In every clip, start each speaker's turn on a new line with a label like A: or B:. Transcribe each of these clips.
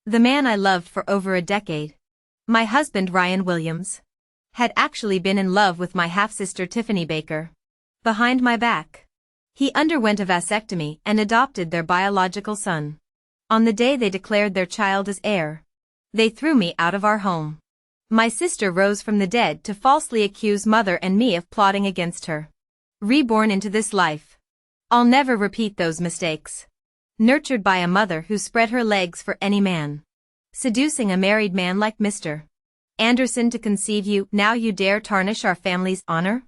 A: The man I loved for over a decade, my husband Ryan Williams, had actually been in love with my half-sister Tiffany Baker. Behind my back. He underwent a vasectomy and adopted their biological son. On the day they declared their child as heir, they threw me out of our home. My sister rose from the dead to falsely accuse mother and me of plotting against her. Reborn into this life. I'll never repeat those mistakes. Nurtured by a mother who spread her legs for any man. Seducing a married man like Mr. Anderson to conceive you, now you dare tarnish our family's honor?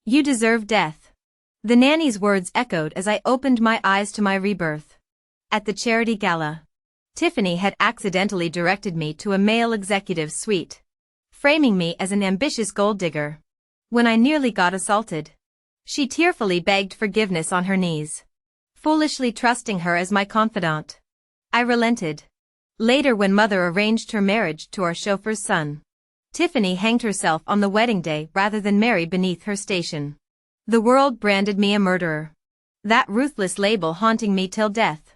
A: You deserve death. The nanny's words echoed as I opened my eyes to my rebirth. At the charity gala, Tiffany had accidentally directed me to a male executive's suite, framing me as an ambitious gold digger. When I nearly got assaulted, she tearfully begged forgiveness on her knees, foolishly trusting her as my confidant. I relented. Later, when mother arranged her marriage to our chauffeur's son, Tiffany hanged herself on the wedding day rather than marry beneath her station. The world branded me a murderer. That ruthless label haunting me till death.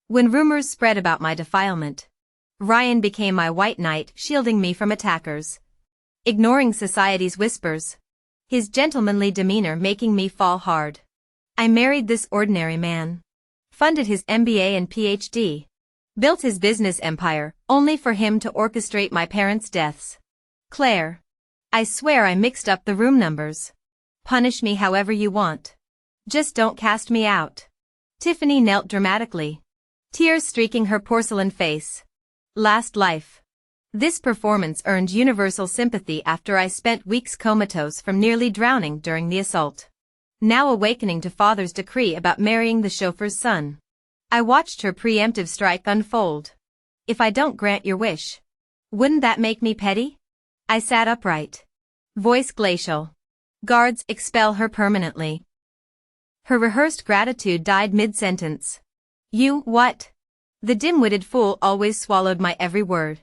A: When rumors spread about my defilement, Ryan became my white knight, shielding me from attackers. Ignoring society's whispers, his gentlemanly demeanor making me fall hard. I married this ordinary man, funded his MBA and PhD, built his business empire, only for him to orchestrate my parents' deaths. Claire, I swear I mixed up the room numbers. Punish me however you want. Just don't cast me out. Tiffany knelt dramatically, tears streaking her porcelain face. Last life. This performance earned universal sympathy after I spent weeks comatose from nearly drowning during the assault. Now awakening to father's decree about marrying the chauffeur's son, I watched her preemptive strike unfold. If I don't grant your wish, wouldn't that make me petty? I sat upright. Voice glacial. Guards, expel her permanently. Her rehearsed gratitude died mid-sentence. You, what? The dim-witted fool always swallowed my every word,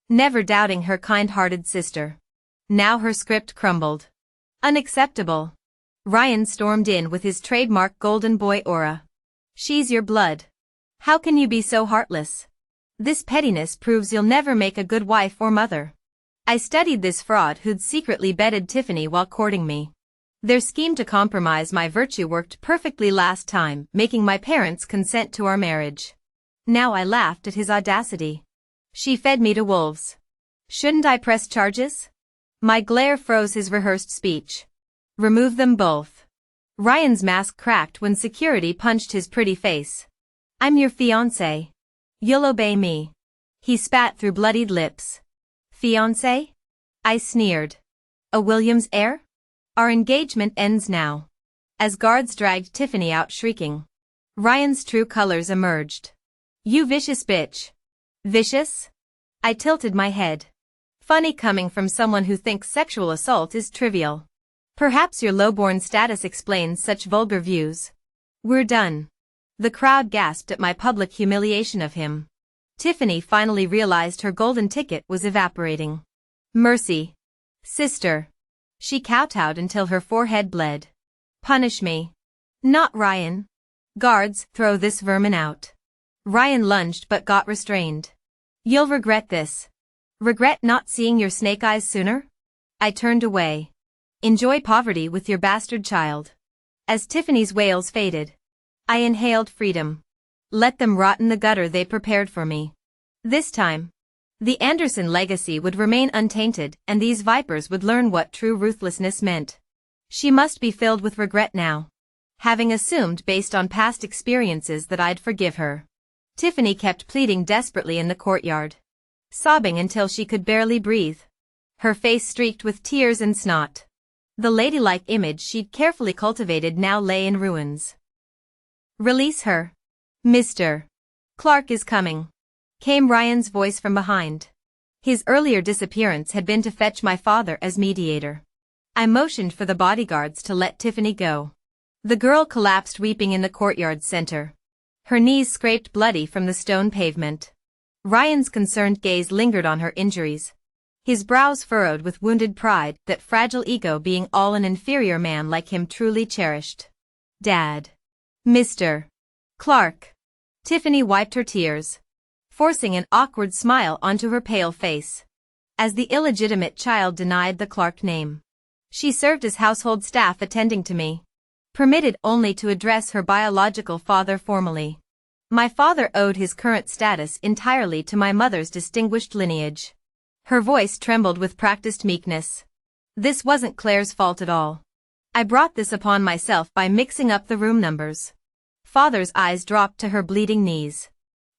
A: never doubting her kind-hearted sister. Now her script crumbled. Unacceptable. Ryan stormed in with his trademark golden boy aura. She's your blood. How can you be so heartless? This pettiness proves you'll never make a good wife or mother. I studied this fraud who'd secretly bedded Tiffany while courting me. Their scheme to compromise my virtue worked perfectly last time, making my parents consent to our marriage. Now I laughed at his audacity. She fed me to wolves. Shouldn't I press charges? My glare froze his rehearsed speech. Remove them both. Ryan's mask cracked when security punched his pretty face. I'm your fiancé. You'll obey me. He spat through bloodied lips. Fiancé? I sneered. A Williams heir? Our engagement ends now. As guards dragged Tiffany out shrieking, Ryan's true colors emerged. You vicious bitch. Vicious? I tilted my head. Funny coming from someone who thinks sexual assault is trivial. Perhaps your lowborn status explains such vulgar views. We're done. The crowd gasped at my public humiliation of him. Tiffany finally realized her golden ticket was evaporating. Mercy. Sister. She kowtowed until her forehead bled. Punish me. Not Ryan. Guards, throw this vermin out. Ryan lunged but got restrained. You'll regret this. Regret not seeing your snake eyes sooner? I turned away. Enjoy poverty with your bastard child. As Tiffany's wails faded, I inhaled freedom. Let them rot in the gutter they prepared for me. This time, the Anderson legacy would remain untainted, and these vipers would learn what true ruthlessness meant. She must be filled with regret now, having assumed based on past experiences that I'd forgive her. Tiffany kept pleading desperately in the courtyard, sobbing until she could barely breathe. Her face streaked with tears and snot. The ladylike image she'd carefully cultivated now lay in ruins. Release her. Mr. Clark is coming, came Ryan's voice from behind. His earlier disappearance had been to fetch my father as mediator. I motioned for the bodyguards to let Tiffany go. The girl collapsed weeping in the courtyard's center. Her knees scraped bloody from the stone pavement. Ryan's concerned gaze lingered on her injuries, his brows furrowed with wounded pride, that fragile ego being all an inferior man like him truly cherished. Dad. Mr. Clark. Tiffany wiped her tears. forcing an awkward smile onto her pale face. As the illegitimate child denied the Clark name. She served as household staff attending to me. Permitted only to address her biological father formally. My father owed his current status entirely to my mother's distinguished lineage. Her voice trembled with practiced meekness. This wasn't Claire's fault at all. I brought this upon myself by mixing up the room numbers. Father's eyes dropped to her bleeding knees.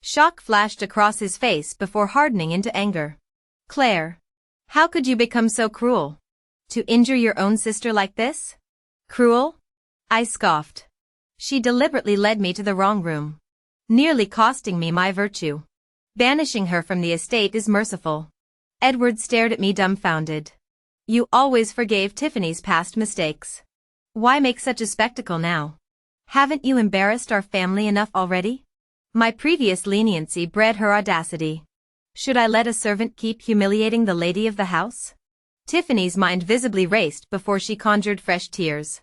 A: Shock flashed across his face before hardening into anger. Claire. How could you become so cruel? To injure your own sister like this? Cruel? I scoffed. She deliberately led me to the wrong room. Nearly costing me my virtue. Banishing her from the estate is merciful. Edward stared at me dumbfounded. You always forgave Tiffany's past mistakes. Why make such a spectacle now? Haven't you embarrassed our family enough already? My previous leniency bred her audacity. Should I let a servant keep humiliating the lady of the house? Tiffany's mind visibly raced before she conjured fresh tears.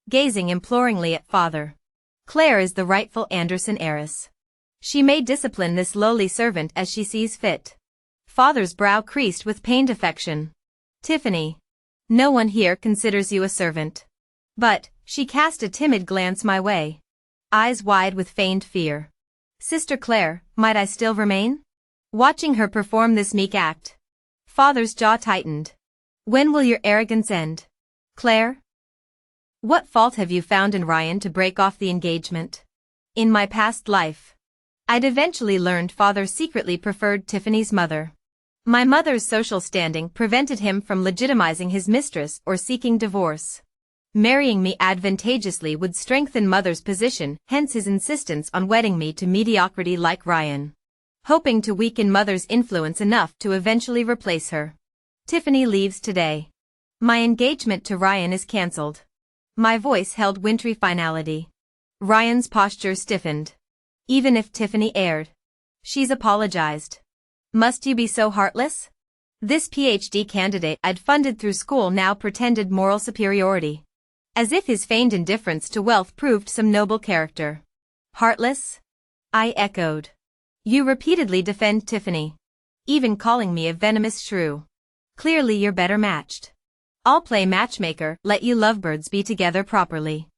A: Gazing imploringly at father. Claire is the rightful Anderson heiress. She may discipline this lowly servant as she sees fit. Father's brow creased with pained affection. Tiffany. No one here considers you a servant. But, she cast a timid glance my way. Eyes wide with feigned fear. Sister Claire, might I still remain? Watching her perform this meek act. Father's jaw tightened. When will your arrogance end? Claire? What fault have you found in Ryan to break off the engagement? In my past life. I'd eventually learned father secretly preferred Tiffany's mother. My mother's social standing prevented him from legitimizing his mistress or seeking divorce. Marrying me advantageously would strengthen mother's position, hence his insistence on wedding me to mediocrity like Ryan. Hoping to weaken mother's influence enough to eventually replace her. Tiffany leaves today. My engagement to Ryan is cancelled. My voice held wintry finality. Ryan's posture stiffened. Even if Tiffany erred. She's apologized. Must you be so heartless? This PhD candidate I'd funded through school now pretended moral superiority. As if his feigned indifference to wealth proved some noble character. Heartless? I echoed. You repeatedly defend Tiffany. Even calling me a venomous shrew. Clearly you're better matched. I'll play matchmaker, let you lovebirds be together properly.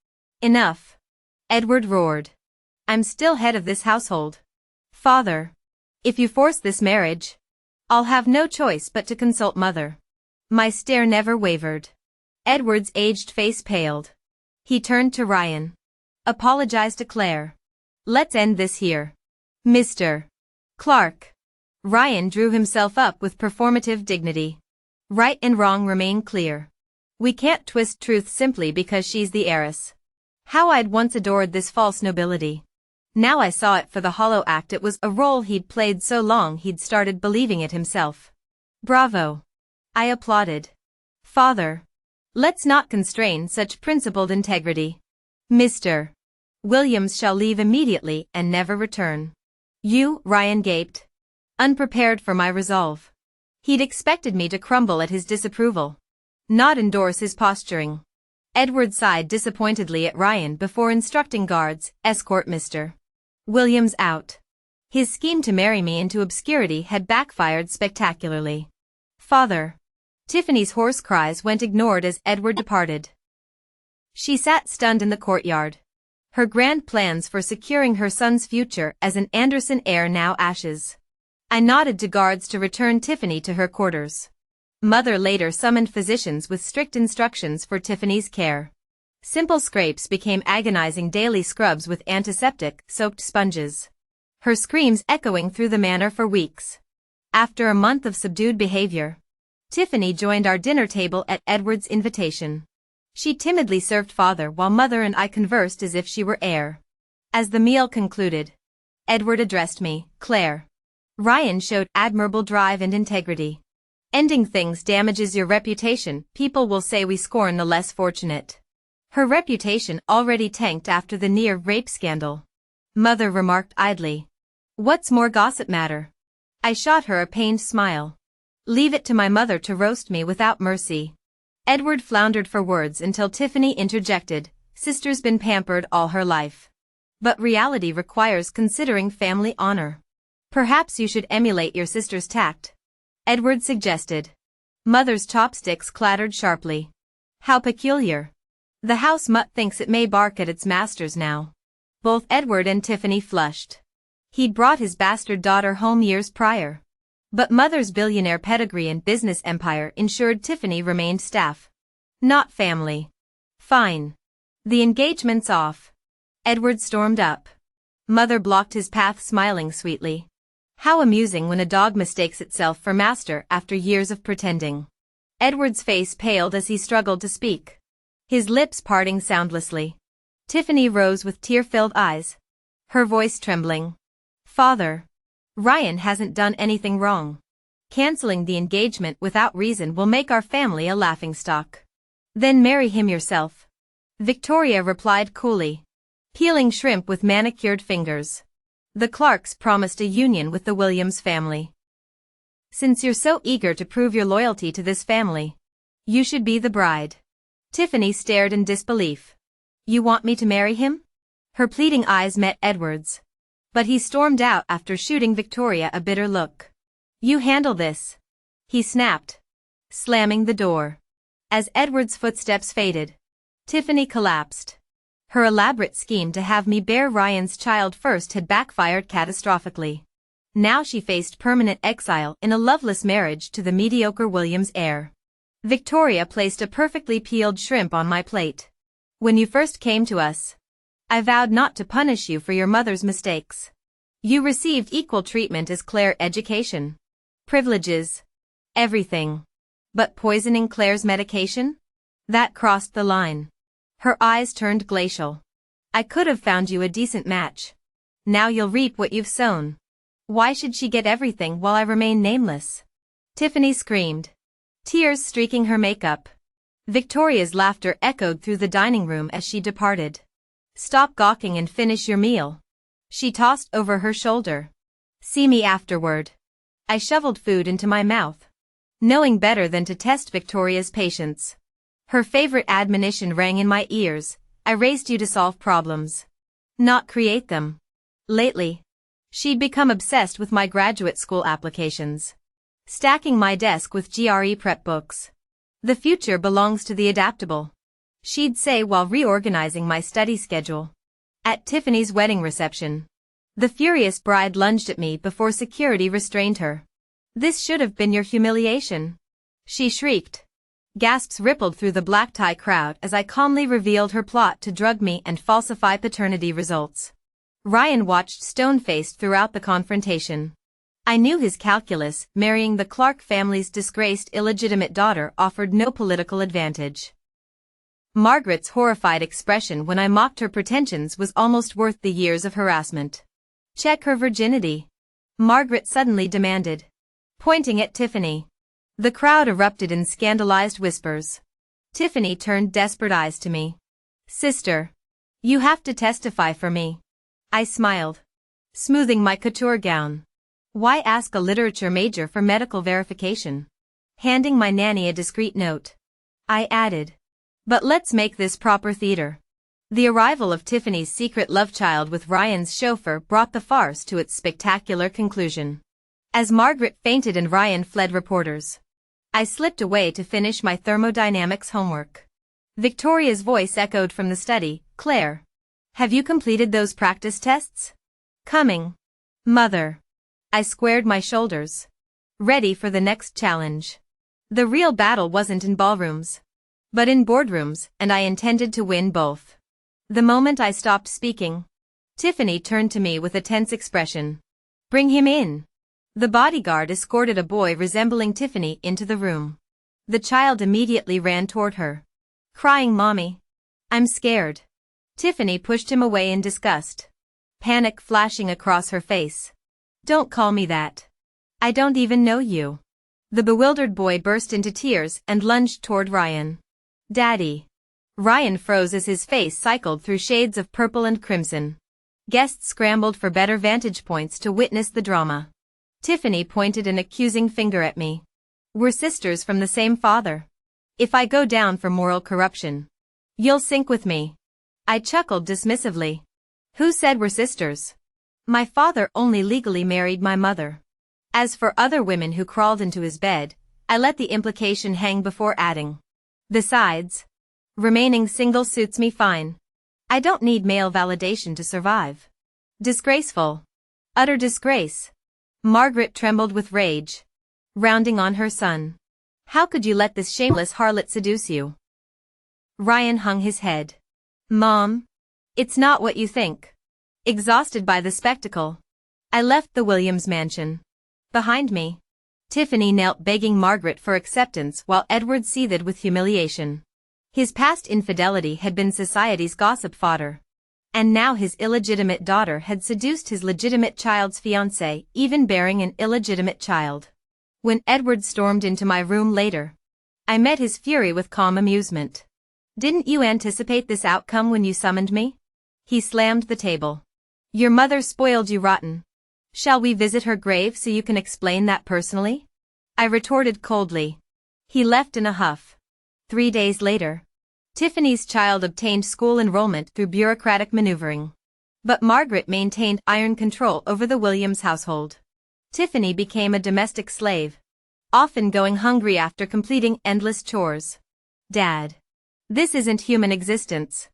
A: Enough. Edward roared. I'm still head of this household. Father. If you force this marriage, I'll have no choice but to consult mother. My stare never wavered. Edward's aged face paled. He turned to Ryan. Apologize to Claire. Let's end this here. Mr. Clark. Ryan drew himself up with performative dignity. Right and wrong remain clear. We can't twist truth simply because she's the heiress. How I'd once adored this false nobility. Now I saw it for the hollow act it was, a role he'd played so long he'd started believing it himself. Bravo. I applauded. Father. Let's not constrain such principled integrity. Mr. Williams shall leave immediately and never return. You, Ryan gaped. Unprepared for my resolve. He'd expected me to crumble at his disapproval. Not endorse his posturing. Edward sighed disappointedly at Ryan before instructing guards, escort Mr. Williams out. His scheme to marry me into obscurity had backfired spectacularly. Father. Tiffany's hoarse cries went ignored as Edward departed. She sat stunned in the courtyard. Her grand plans for securing her son's future as an Anderson heir now ashes. I nodded to guards to return Tiffany to her quarters. Mother later summoned physicians with strict instructions for Tiffany's care. Simple scrapes became agonizing daily scrubs with antiseptic-soaked sponges. Her screams echoing through the manor for weeks. After a month of subdued behavior, Tiffany joined our dinner table at Edward's invitation. She timidly served father while mother and I conversed as if she were heir. As the meal concluded, Edward addressed me, Claire. Ryan showed admirable drive and integrity. Ending things damages your reputation, people will say we scorn the less fortunate. Her reputation already tanked after the near rape scandal. Mother remarked idly. What's more gossip matter? I shot her a pained smile. Leave it to my mother to roast me without mercy. Edward floundered for words until Tiffany interjected, sister's been pampered all her life. But reality requires considering family honor. Perhaps you should emulate your sister's tact, Edward suggested. Mother's chopsticks clattered sharply. How peculiar. The house mutt thinks it may bark at its masters now. Both Edward and Tiffany flushed. He'd brought his bastard daughter home years prior. But Mother's billionaire pedigree and business empire ensured Tiffany remained staff. Not family. Fine. The engagement's off. Edward stormed up. Mother blocked his path, smiling sweetly. How amusing when a dog mistakes itself for master after years of pretending. Edward's face paled as he struggled to speak, his lips parting soundlessly. Tiffany rose with tear-filled eyes, her voice trembling. Father, Ryan hasn't done anything wrong. Canceling the engagement without reason will make our family a laughingstock. Then marry him yourself. Victoria replied coolly, peeling shrimp with manicured fingers. The Clarks promised a union with the Williams family. Since you're so eager to prove your loyalty to this family, you should be the bride. Tiffany stared in disbelief. You want me to marry him? Her pleading eyes met Edward's. But he stormed out after shooting Victoria a bitter look. You handle this, he snapped, slamming the door. As Edward's footsteps faded, Tiffany collapsed. Her elaborate scheme to have me bear Ryan's child first had backfired catastrophically. Now she faced permanent exile in a loveless marriage to the mediocre Williams heir. Victoria placed a perfectly peeled shrimp on my plate. When you first came to us, I vowed not to punish you for your mother's mistakes. You received equal treatment as Claire, education, privileges, everything. But poisoning Claire's medication? That crossed the line. Her eyes turned glacial. I could have found you a decent match. Now you'll reap what you've sown. Why should she get everything while I remain nameless? Tiffany screamed, tears streaking her makeup. Victoria's laughter echoed through the dining room as she departed. Stop gawking and finish your meal, she tossed over her shoulder. See me afterward. I shoveled food into my mouth, knowing better than to test Victoria's patience. Her favorite admonition rang in my ears, I raised you to solve problems, not create them. Lately, she'd become obsessed with my graduate school applications, stacking my desk with GRE prep books. The future belongs to the adaptable, she'd say while reorganizing my study schedule. At Tiffany's wedding reception, the furious bride lunged at me before security restrained her. This should have been your humiliation, she shrieked. Gasps rippled through the black-tie crowd as I calmly revealed her plot to drug me and falsify paternity results. Ryan watched stone-faced throughout the confrontation. I knew his calculus, marrying the Clark family's disgraced illegitimate daughter offered no political advantage. Margaret's horrified expression when I mocked her pretensions was almost worth the years of harassment. Check her virginity, Margaret suddenly demanded, pointing at Tiffany. The crowd erupted in scandalized whispers. Tiffany turned desperate eyes to me. Sister, you have to testify for me. I smiled, smoothing my couture gown. Why ask a literature major for medical verification? Handing my nanny a discreet note, I added, but let's make this proper theater. The arrival of Tiffany's secret love child with Ryan's chauffeur brought the farce to its spectacular conclusion. As Margaret fainted and Ryan fled reporters, I slipped away to finish my thermodynamics homework. Victoria's voice echoed from the study, Claire, have you completed those practice tests? Coming. Mother. I squared my shoulders, ready for the next challenge. The real battle wasn't in ballrooms, but in boardrooms, and I intended to win both. The moment I stopped speaking, Tiffany turned to me with a tense expression. Bring him in. The bodyguard escorted a boy resembling Tiffany into the room. The child immediately ran toward her, crying, Mommy, I'm scared. Tiffany pushed him away in disgust, panic flashing across her face. Don't call me that. I don't even know you. The bewildered boy burst into tears and lunged toward Ryan. Daddy. Ryan froze as his face cycled through shades of purple and crimson. Guests scrambled for better vantage points to witness the drama. Tiffany pointed an accusing finger at me. We're sisters from the same father. If I go down for moral corruption, you'll sink with me. I chuckled dismissively. Who said we're sisters? My father only legally married my mother. As for other women who crawled into his bed, I let the implication hang before adding. Besides, remaining single suits me fine. I don't need male validation to survive. Disgraceful. Utter disgrace. Margaret trembled with rage, rounding on her son. How could you let this shameless harlot seduce you? Ryan hung his head. Mom, it's not what you think. Exhausted by the spectacle, I left the Williams mansion. Behind me, Tiffany knelt begging Margaret for acceptance while Edward seethed with humiliation. His past infidelity had been society's gossip fodder. And now his illegitimate daughter had seduced his legitimate child's fiancé, even bearing an illegitimate child. When Edward stormed into my room later, I met his fury with calm amusement. Didn't you anticipate this outcome when you summoned me? He slammed the table. Your mother spoiled you rotten. Shall we visit her grave so you can explain that personally? I retorted coldly. He left in a huff. 3 days later, Tiffany's child obtained school enrollment through bureaucratic maneuvering. But Margaret maintained iron control over the Williams household. Tiffany became a domestic slave, often going hungry after completing endless chores. Dad. This isn't human existence.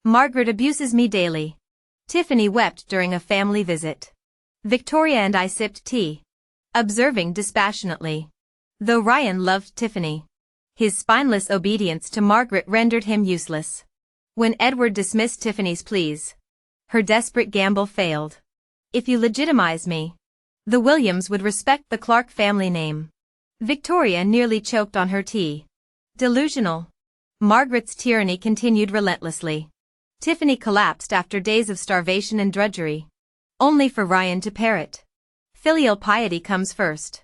A: Margaret abuses me daily. Tiffany wept during a family visit. Victoria and I sipped tea, observing dispassionately. Though Ryan loved Tiffany, his spineless obedience to Margaret rendered him useless. When Edward dismissed Tiffany's pleas, her desperate gamble failed. If you legitimize me, the Williams would respect the Clark family name. Victoria nearly choked on her tea. Delusional. Margaret's tyranny continued relentlessly. Tiffany collapsed after days of starvation and drudgery, only for Ryan to parrot. Filial piety comes first.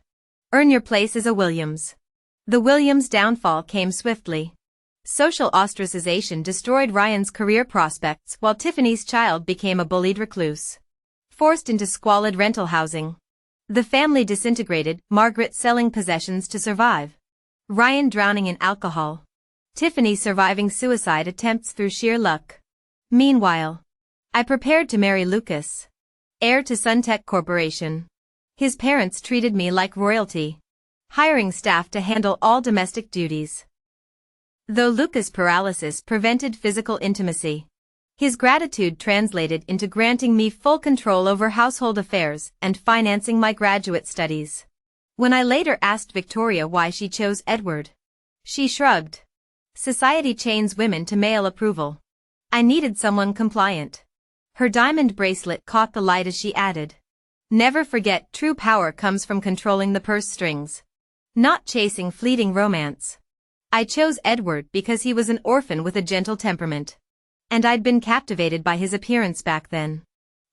A: Earn your place as a Williams. The Williams' downfall came swiftly. Social ostracization destroyed Ryan's career prospects while Tiffany's child became a bullied recluse, forced into squalid rental housing. The family disintegrated, Margaret selling possessions to survive, Ryan drowning in alcohol, Tiffany surviving suicide attempts through sheer luck. Meanwhile, I prepared to marry Lucas, heir to Suntech Corporation. His parents treated me like royalty, hiring staff to handle all domestic duties. Though Lucas' paralysis prevented physical intimacy, his gratitude translated into granting me full control over household affairs and financing my graduate studies. When I later asked Victoria why she chose Edward, she shrugged. Society chains women to male approval. I needed someone compliant. Her diamond bracelet caught the light as she added. Never forget, true power comes from controlling the purse strings, not chasing fleeting romance. I chose Edward because he was an orphan with a gentle temperament. And I'd been captivated by his appearance back then.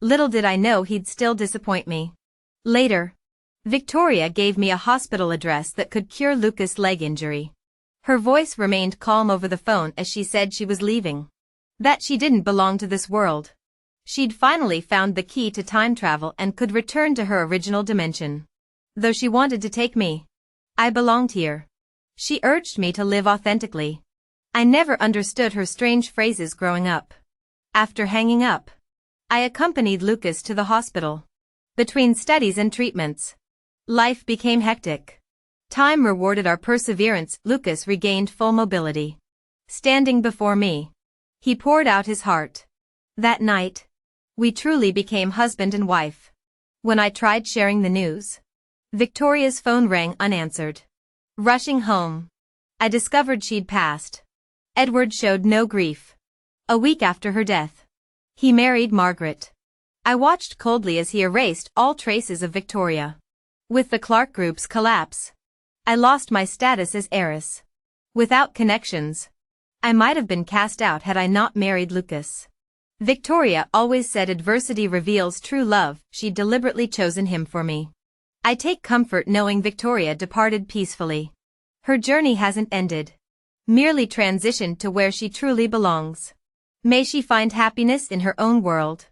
A: Little did I know he'd still disappoint me. Later, Victoria gave me a hospital address that could cure Lucas' leg injury. Her voice remained calm over the phone as she said she was leaving. That she didn't belong to this world. She'd finally found the key to time travel and could return to her original dimension. Though she wanted to take me, I belonged here. She urged me to live authentically. I never understood her strange phrases growing up. After hanging up, I accompanied Lucas to the hospital. Between studies and treatments, life became hectic. Time rewarded our perseverance. Lucas regained full mobility. Standing before me, he poured out his heart. That night, we truly became husband and wife. When I tried sharing the news, Victoria's phone rang unanswered. Rushing home, I discovered she'd passed. Edward showed no grief. A week after her death, he married Margaret. I watched coldly as he erased all traces of Victoria. With the Clark Group's collapse, I lost my status as heiress. Without connections, I might have been cast out had I not married Lucas. Victoria always said adversity reveals true love. She'd deliberately chosen him for me. I take comfort knowing Victoria departed peacefully. Her journey hasn't ended, merely transitioned to where she truly belongs. May she find happiness in her own world.